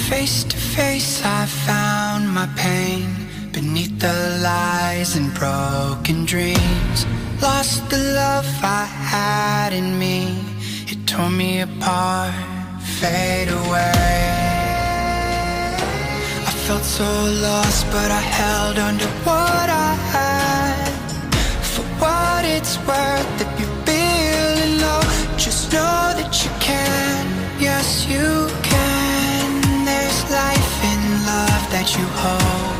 Face to face I found my pain beneath the lies and broken dreams. Lost the love I had in me, it tore me apart, fade away. I felt so lost but I held on to what I had. For what it's worth, if you're feeling low, just know that you can, yes you can. There's life in love that you hold.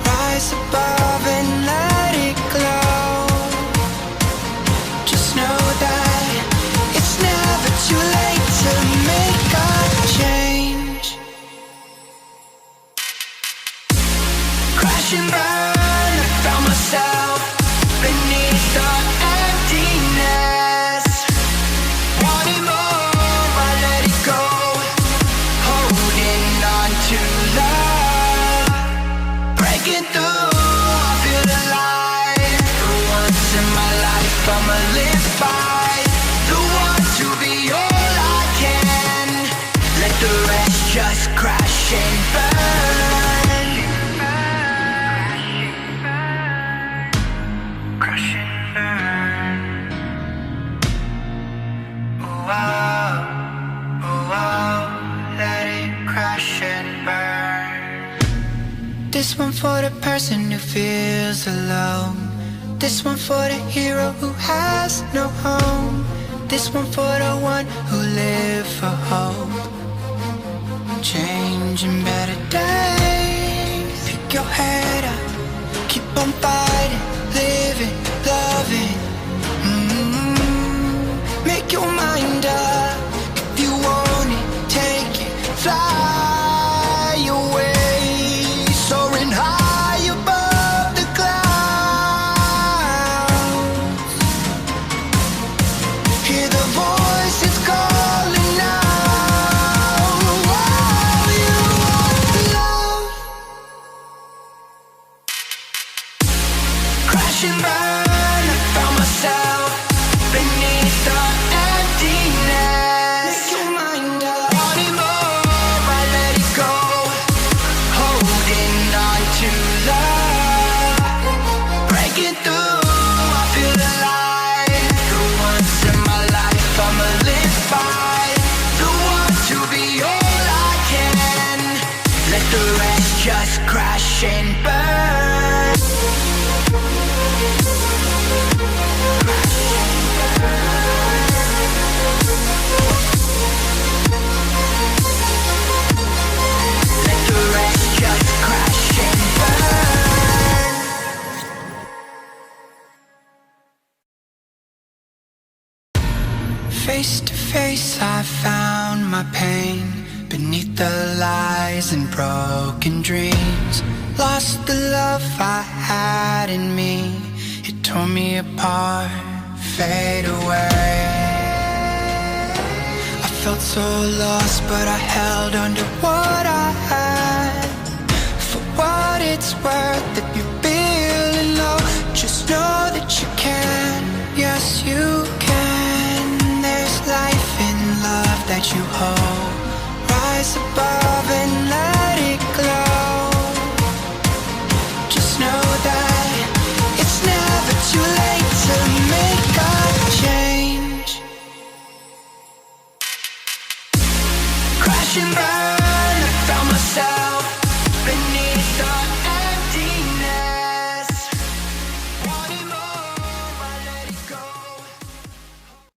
Rise above and let it glow. Just know that it's never too late to make a change. Crash and burn, I found myself beneath the emptiness. Wanting more, I let it go. Holding on to love, breaking through, I feel alive. For once in my life I'ma live by the want to be all I can. Let the rest just crash and burn. Crash and burn. Oh, oh, oh, oh, let it crash and burn. This one for the person who feels alone. This one for the hero who has no home. This one for the one who live for hope. Changing better days. Pick your head up, keep on fighting, living, loving. Make your mind up. If you want it, take it, fly away, soaring high above the clouds. Hear the voices calling out. Oh, you want love. Crash and burn, I found myself beneath the emptiness. Make your mind up. Wanting more, I let it go. Holding on to love, breaking through, I feel alive. For once in my life I'ma live by the want to be all I can. Let the rest just crash and burn. Let the rest just crash and burn. Face to face I found my pain beneath the lies and broken dreams. Lost the love I had in me, it tore me apart, fade away. I felt so lost but I held on to what I had. For what it's worth, if you're feeling low, just know that you can, yes you can. There's life in love that you hold. Rise above and let it glow. Just know that it's never too late to make a change. Crash and burn.